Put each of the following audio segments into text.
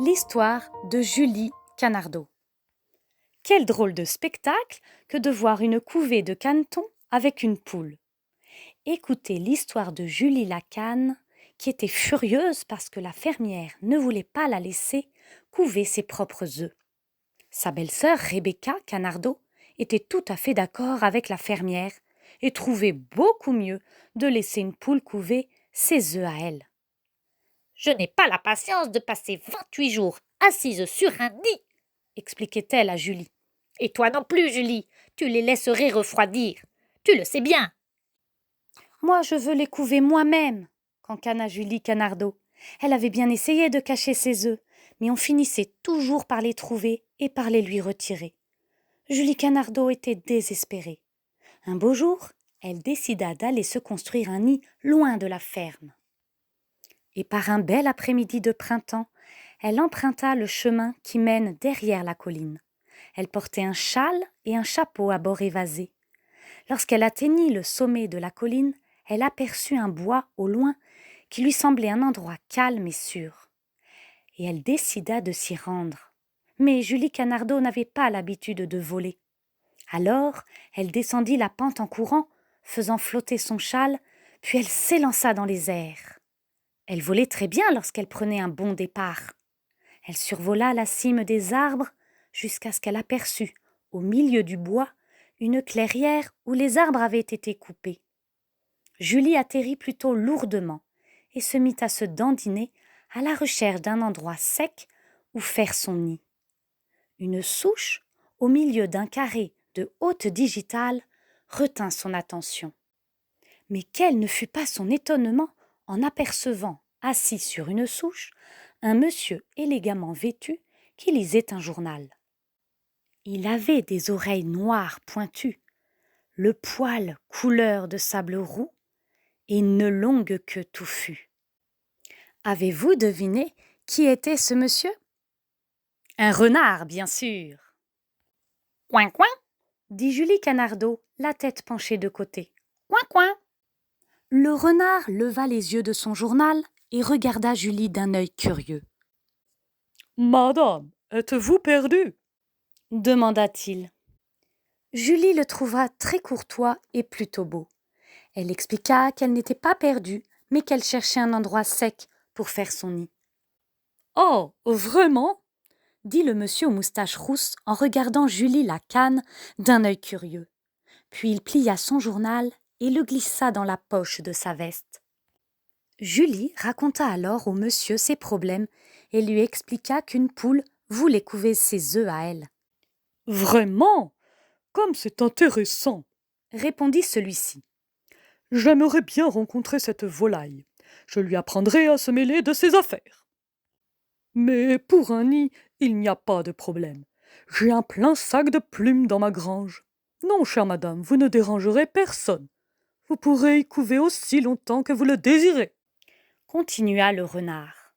L'histoire de Julie Canardot. Quel drôle de spectacle que de voir une couvée de canetons avec une poule. Écoutez l'histoire de Julie la cane, qui était furieuse parce que la fermière ne voulait pas la laisser couver ses propres œufs. Sa belle-sœur Rebecca Canardot était tout à fait d'accord avec la fermière et trouvait beaucoup mieux de laisser une poule couver ses œufs à elle. « Je n'ai pas la patience de passer 28 jours assise sur un nid, » expliquait-elle à Julie. « Et toi non plus, Julie, tu les laisserais refroidir. Tu le sais bien. » « Moi, je veux les couver moi-même, » cancana Julie Canardot. Elle avait bien essayé de cacher ses œufs, mais on finissait toujours par les trouver et par les lui retirer. Julie Canardot était désespérée. Un beau jour, elle décida d'aller se construire un nid loin de la ferme. Et par un bel après-midi de printemps, elle emprunta le chemin qui mène derrière la colline. Elle portait un châle et un chapeau à bord évasé. Lorsqu'elle atteignit le sommet de la colline, elle aperçut un bois au loin qui lui semblait un endroit calme et sûr. Et elle décida de s'y rendre. Mais Julie Canardot n'avait pas l'habitude de voler. Alors, elle descendit la pente en courant, faisant flotter son châle, puis elle s'élança dans les airs. Elle volait très bien lorsqu'elle prenait un bon départ. Elle survola la cime des arbres jusqu'à ce qu'elle aperçut, au milieu du bois, une clairière où les arbres avaient été coupés. Julie atterrit plutôt lourdement et se mit à se dandiner à la recherche d'un endroit sec où faire son nid. Une souche, au milieu d'un carré de haute digitale, retint son attention. Mais quel ne fut pas son étonnement en apercevant, assis sur une souche, un monsieur élégamment vêtu qui lisait un journal. Il avait des oreilles noires pointues, le poil couleur de sable roux et une longue queue touffue. Avez-vous deviné qui était ce monsieur ? Un renard, bien sûr. Coin, coin, dit Julie Canardot, la tête penchée de côté. coin, coin. Le renard leva les yeux de son journal et regarda Julie d'un œil curieux. « Madame, êtes-vous perdue » demanda-t-il. Julie le trouva très courtois et plutôt beau. Elle expliqua qu'elle n'était pas perdue, mais qu'elle cherchait un endroit sec pour faire son nid. « Oh, vraiment ?» dit le monsieur aux moustaches rousses en regardant Julie la cane d'un œil curieux. Puis il plia son journal et le glissa dans la poche de sa veste. Julie raconta alors au monsieur ses problèmes et lui expliqua qu'une poule voulait couver ses œufs à elle. « Vraiment ? Comme c'est intéressant !» répondit celui-ci. « J'aimerais bien rencontrer cette volaille. Je lui apprendrai à se mêler de ses affaires. Mais pour un nid, il n'y a pas de problème. J'ai un plein sac de plumes dans ma grange. Non, chère madame, vous ne dérangerez personne. Vous pourrez y couver aussi longtemps que vous le désirez. » Continua le renard.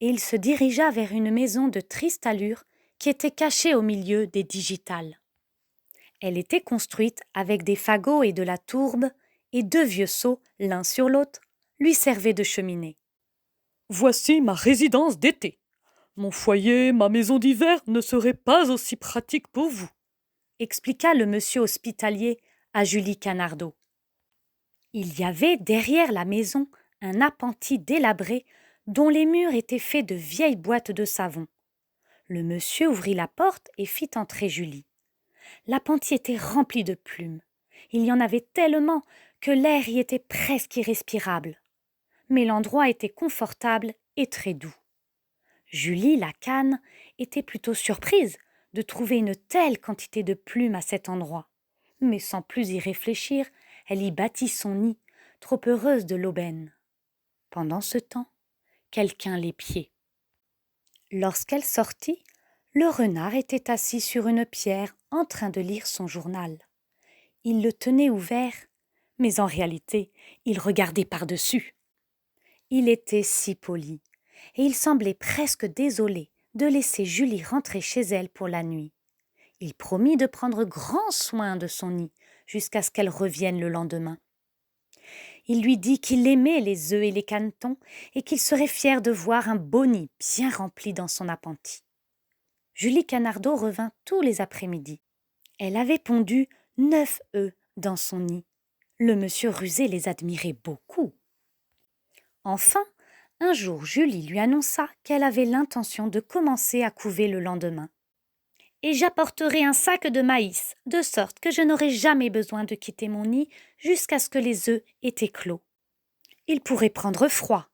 Et il se dirigea vers une maison de triste allure qui était cachée au milieu des digitales. Elle était construite avec des fagots et de la tourbe, et 2 vieux seaux, l'un sur l'autre, lui servaient de cheminée. « Voici ma résidence d'été. Mon foyer, ma maison d'hiver ne seraient pas aussi pratiques pour vous, » expliqua le monsieur hospitalier à Julie Canardot. Il y avait derrière la maison un appentis délabré dont les murs étaient faits de vieilles boîtes de savon. Le monsieur ouvrit la porte et fit entrer Julie. L'appentis était rempli de plumes. Il y en avait tellement que l'air y était presque irrespirable. Mais l'endroit était confortable et très doux. Julie, la cane, était plutôt surprise de trouver une telle quantité de plumes à cet endroit. Mais sans plus y réfléchir, elle y bâtit son nid, trop heureuse de l'aubaine. Pendant ce temps, quelqu'un l'épiait. Lorsqu'elle sortit, le renard était assis sur une pierre en train de lire son journal. Il le tenait ouvert, mais en réalité, il regardait par-dessus. Il était si poli, et il semblait presque désolé de laisser Julie rentrer chez elle pour la nuit. Il promit de prendre grand soin de son nid jusqu'à ce qu'elle revienne le lendemain. Il lui dit qu'il aimait les œufs et les canetons et qu'il serait fier de voir un beau nid bien rempli dans son appentis. Julie Canardeau revint tous les après-midi. Elle avait pondu 9 œufs dans son nid. Le monsieur rusé les admirait beaucoup. Enfin, un jour, Julie lui annonça qu'elle avait l'intention de commencer à couver le lendemain. « Et j'apporterai un sac de maïs, de sorte que je n'aurai jamais besoin de quitter mon nid jusqu'à ce que les œufs aient éclos. Il pourrait prendre froid, »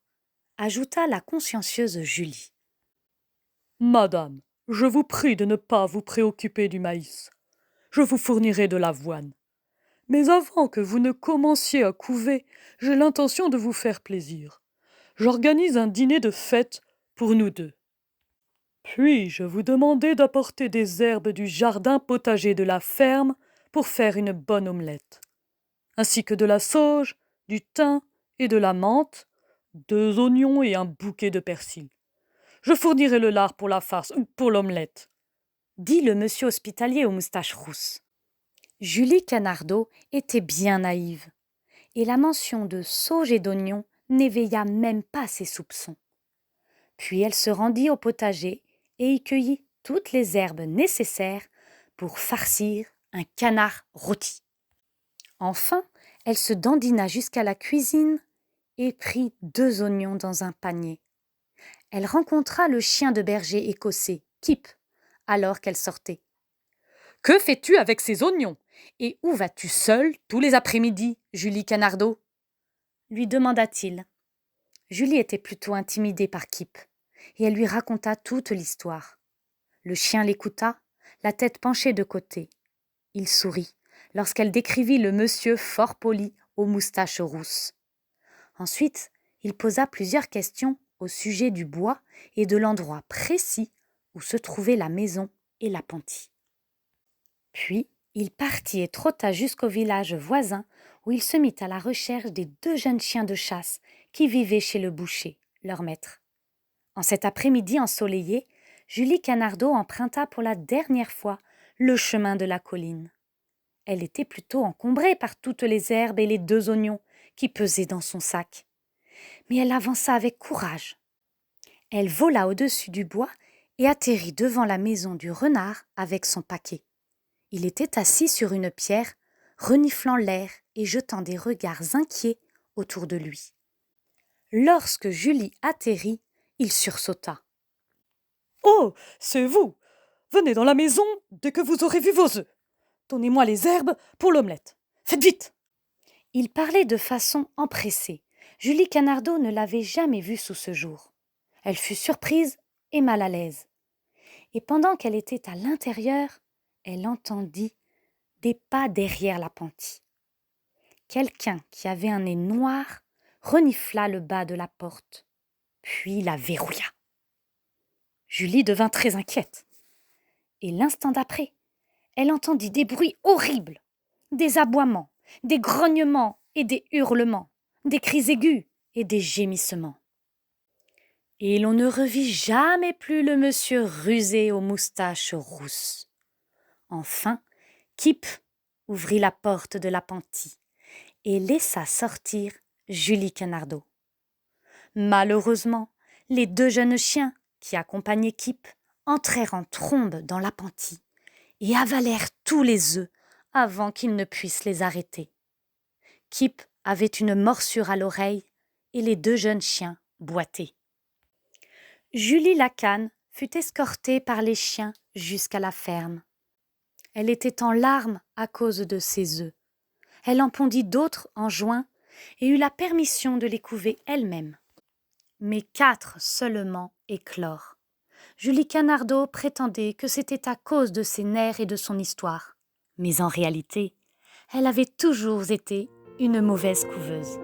ajouta la consciencieuse Julie. « Madame, je vous prie de ne pas vous préoccuper du maïs. Je vous fournirai de l'avoine. Mais avant que vous ne commenciez à couver, j'ai l'intention de vous faire plaisir. J'organise un dîner de fête pour nous deux. Puis-je vous demander d'apporter des herbes du jardin potager de la ferme pour faire une bonne omelette, ainsi que de la sauge, du thym et de la menthe, 2 oignons et un bouquet de persil. Je fournirai le lard pour la farce, pour l'omelette, » dit le monsieur hospitalier aux moustaches rousses. Julie Canardeau était bien naïve, et la mention de sauge et d'oignons n'éveilla même pas ses soupçons. Puis elle se rendit au potager et y cueillit toutes les herbes nécessaires pour farcir un canard rôti. Enfin, elle se dandina jusqu'à la cuisine et prit 2 oignons dans un panier. Elle rencontra le chien de berger écossais, Kip, alors qu'elle sortait. « Que fais-tu avec ces oignons? Et où vas-tu seule tous les après-midi, Julie Canardeau ?» lui demanda-t-il. Julie était plutôt intimidée par Kip, et elle lui raconta toute l'histoire. Le chien l'écouta, la tête penchée de côté. Il sourit lorsqu'elle décrivit le monsieur fort poli aux moustaches rousses. Ensuite, il posa plusieurs questions au sujet du bois et de l'endroit précis où se trouvait la maison et l'appentis. Puis, il partit et trotta jusqu'au village voisin où il se mit à la recherche des 2 jeunes chiens de chasse qui vivaient chez le boucher, leur maître. En cet après-midi ensoleillé, Julie Canardeau emprunta pour la dernière fois le chemin de la colline. Elle était plutôt encombrée par toutes les herbes et les 2 oignons qui pesaient dans son sac. Mais elle avança avec courage. Elle vola au-dessus du bois et atterrit devant la maison du renard avec son paquet. Il était assis sur une pierre, reniflant l'air et jetant des regards inquiets autour de lui. Lorsque Julie atterrit, il sursauta. « Oh, c'est vous! Venez dans la maison dès que vous aurez vu vos œufs. Donnez-moi les herbes pour l'omelette. Faites vite !» Il parlait de façon empressée. Julie Canardeau ne l'avait jamais vu sous ce jour. Elle fut surprise et mal à l'aise. Et pendant qu'elle était à l'intérieur, elle entendit des pas derrière l'appentis. Quelqu'un qui avait un nez noir renifla le bas de la porte, puis la verrouilla. Julie devint très inquiète. Et l'instant d'après, elle entendit des bruits horribles, des aboiements, des grognements et des hurlements, des cris aigus et des gémissements. Et l'on ne revit jamais plus le monsieur rusé aux moustaches rousses. Enfin, Kip ouvrit la porte de l'appentis et laissa sortir Julie Canardeau. Malheureusement, les 2 jeunes chiens qui accompagnaient Kip entrèrent en trombe dans l'appentis et avalèrent tous les œufs avant qu'ils ne puissent les arrêter. Kip avait une morsure à l'oreille et les 2 jeunes chiens boitaient. Julie Lacane fut escortée par les chiens jusqu'à la ferme. Elle était en larmes à cause de ses œufs. Elle en pondit d'autres en juin et eut la permission de les couver elle-même. Mais 4 seulement éclorent. Julie Canardeau prétendait que c'était à cause de ses nerfs et de son histoire. Mais en réalité, elle avait toujours été une mauvaise couveuse.